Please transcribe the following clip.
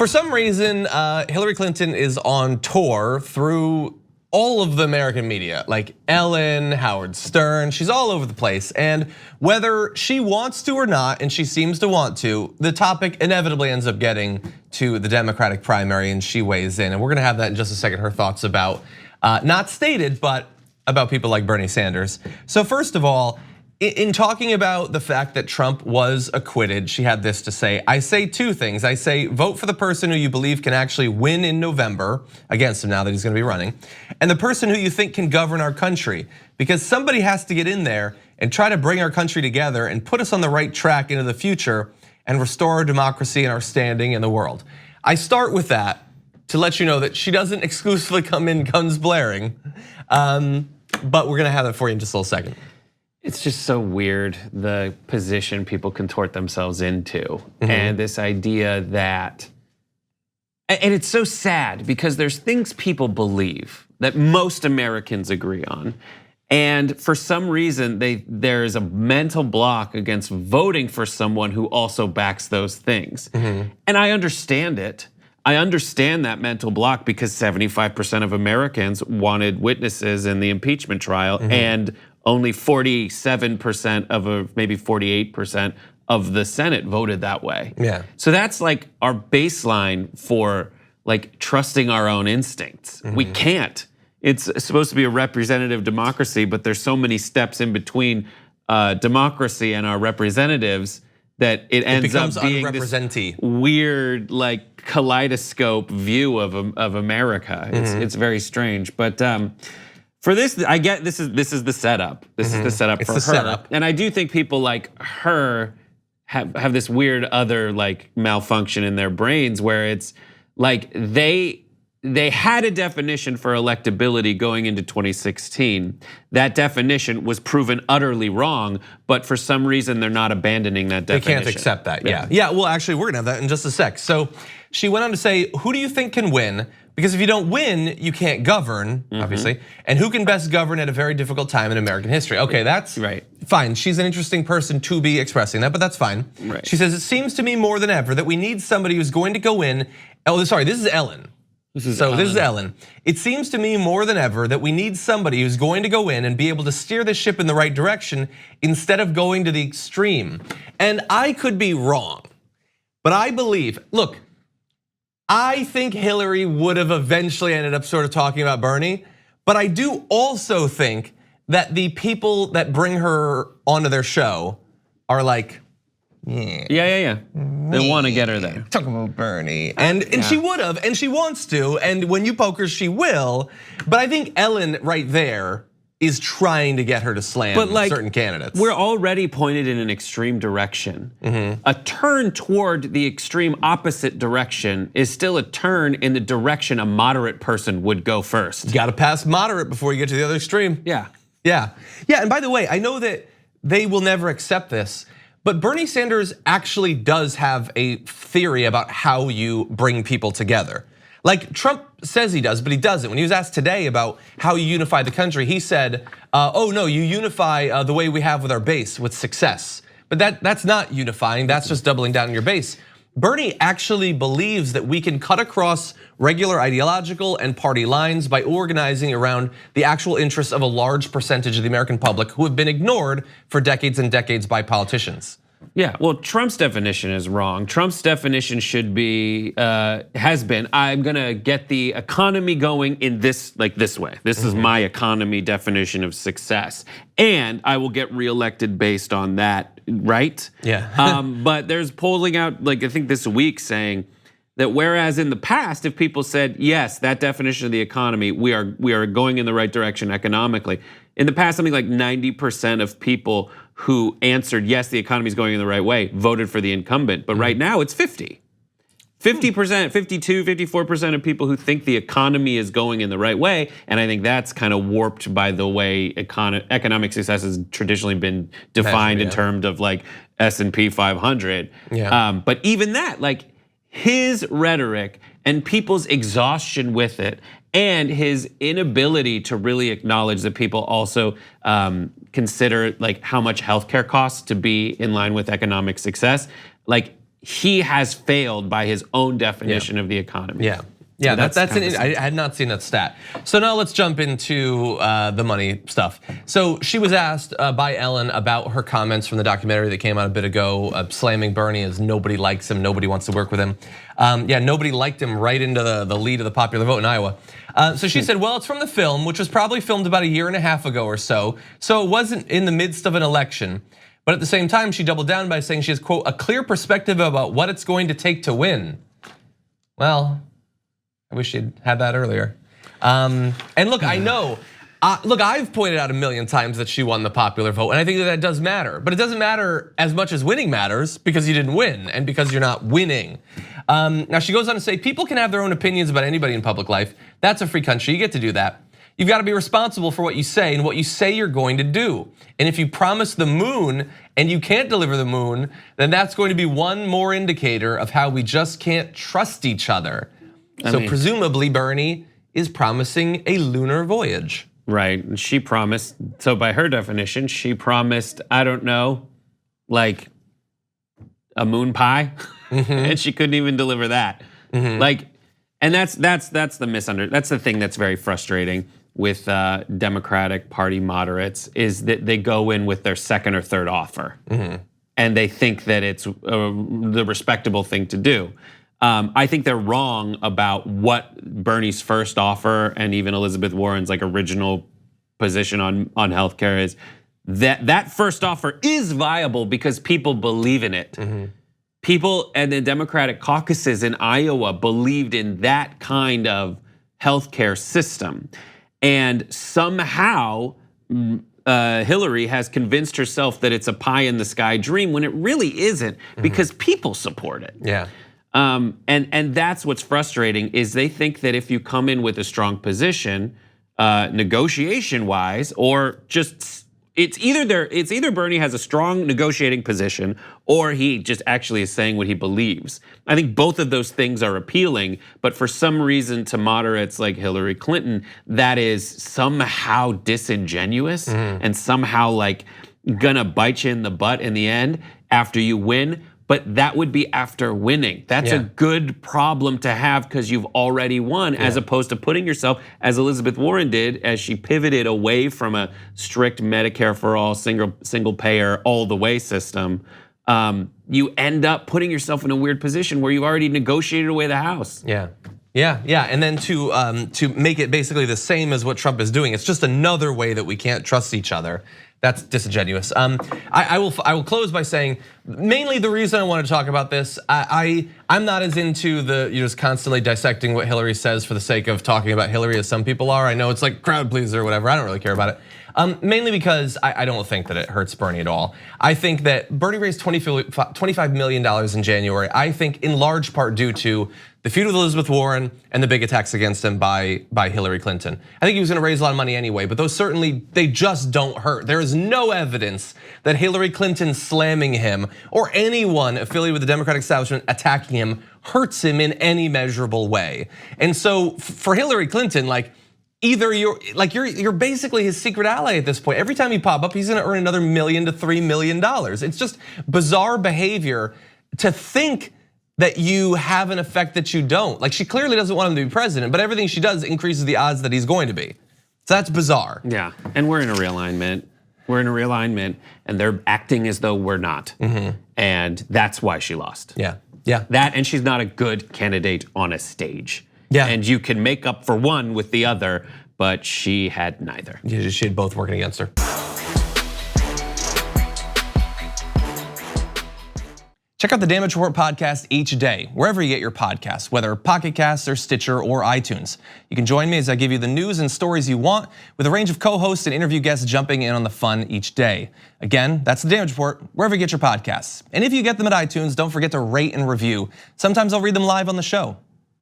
For some reason, Hillary Clinton is on tour through all of the American media, like Ellen, Howard Stern, she's all over the place. And whether she wants to or not, and she seems to want to, the topic inevitably ends up getting to the Democratic primary and she weighs in. And we're gonna have that in just a second, her thoughts about, not stated, but about people like Bernie Sanders. So first of all, in talking about the fact that Trump was acquitted, she had this to say: I say two things. I say, vote for the person who you believe can actually win in November against him now that he's gonna be running, and the person who you think can govern our country, because somebody has to get in there and try to bring our country together and put us on the right track into the future and restore our democracy and our standing in the world. I start with that to let you know that she doesn't exclusively come in guns blaring, but we're gonna have that for you in just a little second. It's just so weird, the position people contort themselves into. And this idea that, and it's so sad because there's things people believe that most Americans agree on. And for some reason, there's a mental block against voting for someone who also backs those things. And I understand it. I understand that mental block because 75% of Americans wanted witnesses in the impeachment trial, and only 47% of maybe 48% of the Senate voted that way. Yeah. So that's like our baseline for like trusting our own instincts. We can't. It's supposed to be a representative democracy, but there's so many steps in between democracy and our representatives that it ends up being this weird, like kaleidoscope view of America. It's very strange, but for this, I get this is the setup. This is the setup for her. Setup. And I do think people like her have this weird other like malfunction in their brains where it's like they had a definition for electability going into 2016. That definition was proven utterly wrong, but for some reason they're not abandoning that definition. They can't accept that, yeah. Well, actually, we're gonna have that in just a sec. So she went on to say, who do you think can win? Because if you don't win, you can't govern, obviously. And who can best govern at a very difficult time in American history? Okay, that's fine. She's an interesting person to be expressing that, but that's fine. Right. She says, it seems to me more than ever that we need somebody who's going to go in. Oh, sorry, this is Ellen. This is Ellen. It seems to me more than ever that we need somebody who's going to go in and be able to steer the ship in the right direction instead of going to the extreme. And I could be wrong, but I believe, look, I think Hillary would have eventually ended up sort of talking about Bernie, but I do also think that the people that bring her onto their show are like, yeah. They want to get her there. Talk about Bernie, and she would have, and she wants to, and when you poke her, she will. But I think Ellen right there is trying to get her to slam certain candidates. We're already pointed in an extreme direction. A turn toward the extreme opposite direction is still a turn in the direction a moderate person would go first. You got to pass moderate before you get to the other extreme. Yeah. And by the way, I know that they will never accept this, but Bernie Sanders actually does have a theory about how you bring people together. Like Trump says he does, but he doesn't. When he was asked today about how you unify the country, he said, oh no, you unify the way we have with our base, with success. But that's not unifying, that's just doubling down on your base. Bernie actually believes that we can cut across regular ideological and party lines by organizing around the actual interests of a large percentage of the American public who have been ignored for decades and decades by politicians. Yeah, well, Trump's definition is wrong. Trump's definition should be, has been, I'm gonna get the economy going in this way. This is my economy definition of success. And I will get reelected based on that, right? Yeah. But there's polling out, like I think this week saying that whereas in the past, if people said, yes, that definition of the economy, we are going in the right direction economically. In the past, something like 90% of people who answered, yes, the economy is going in the right way, voted for the incumbent. But right now it's 50%, 52, 54% of people who think the economy is going in the right way. And I think that's kind of warped by the way economic success has traditionally been defined in terms of like S&P 500. But even that, like his rhetoric and people's exhaustion with it and his inability to really acknowledge that people also consider like how much healthcare costs to be in line with economic success. Like he has failed by his own definition of the economy. Yeah. Yeah, that's I had not seen that stat. So now let's jump into the money stuff. So she was asked by Ellen about her comments from the documentary that came out a bit ago, slamming Bernie as nobody likes him, nobody wants to work with him. Yeah, nobody liked him right into the lead of the popular vote in Iowa. So she said, well, it's from the film, which was probably filmed about a year and a half ago or so. So it wasn't in the midst of an election. But at the same time, she doubled down by saying she has, quote, a clear perspective about what it's going to take to win. Well, I wish she'd had that earlier. And look, I know, look, I've pointed out a million times that she won the popular vote, and I think that does matter. But it doesn't matter as much as winning matters because you didn't win and because you're not winning. Now she goes on to say, people can have their own opinions about anybody in public life. That's a free country, you get to do that. You've got to be responsible for what you say and what you say you're going to do. And if you promise the moon and you can't deliver the moon, then that's going to be one more indicator of how we just can't trust each other. So presumably Bernie is promising a lunar voyage. Right, and she promised, so by her definition, she promised, I don't know, like a moon pie, and she couldn't even deliver that. Like, and that's the thing that's very frustrating with Democratic Party moderates is that they go in with their second or third offer, and they think that it's the respectable thing to do. I think they're wrong about what Bernie's first offer and even Elizabeth Warren's like original position on healthcare is. That first offer is viable because people believe in it. People and the Democratic caucuses in Iowa believed in that kind of healthcare system, and somehow Hillary has convinced herself that it's a pie in the sky dream when it really isn't because people support it. Yeah. And that's what's frustrating is they think that if you come in with a strong position, negotiation wise, or just it's either Bernie has a strong negotiating position or he just actually is saying what he believes. I think both of those things are appealing, but for some reason to moderates like Hillary Clinton, that is somehow disingenuous and somehow like gonna bite you in the butt in the end after you win. But that would be after winning. That's a good problem to have because you've already won, as opposed to putting yourself, as Elizabeth Warren did, as she pivoted away from a strict Medicare for all, single payer, all the way system. You end up putting yourself in a weird position where you've already negotiated away the House. Yeah, and then to make it basically the same as what Trump is doing, it's just another way that we can't trust each other. That's disingenuous. I will close by saying, mainly the reason I want to talk about this, I'm not as into you just constantly dissecting what Hillary says for the sake of talking about Hillary as some people are. I know it's like crowd pleaser or whatever. I don't really care about it. Mainly because I don't think that it hurts Bernie at all. I think that Bernie raised $25 million in January. I think in large part due to the feud with Elizabeth Warren and the big attacks against him by Hillary Clinton. I think he was gonna raise a lot of money anyway, but those certainly, they just don't hurt. There is no evidence that Hillary Clinton slamming him or anyone affiliated with the Democratic establishment attacking him hurts him in any measurable way. And so for Hillary Clinton, like, either you're basically his secret ally at this point. Every time you pop up, he's gonna earn another $1 million to $3 million. It's just bizarre behavior to think that you have an effect that you don't. Like, she clearly doesn't want him to be president, but everything she does increases the odds that he's going to be. So that's bizarre. Yeah, and we're in a realignment. We're in a realignment, and they're acting as though we're not. And that's why she lost. Yeah. That, and she's not a good candidate on a stage. Yeah. And you can make up for one with the other, but she had neither. Yeah, she had both working against her. Check out the Damage Report podcast each day, wherever you get your podcasts, whether Pocket Casts or Stitcher or iTunes. You can join me as I give you the news and stories you want, with a range of co-hosts and interview guests jumping in on the fun each day. Again, that's the Damage Report, wherever you get your podcasts. And if you get them at iTunes, don't forget to rate and review. Sometimes I'll read them live on the show.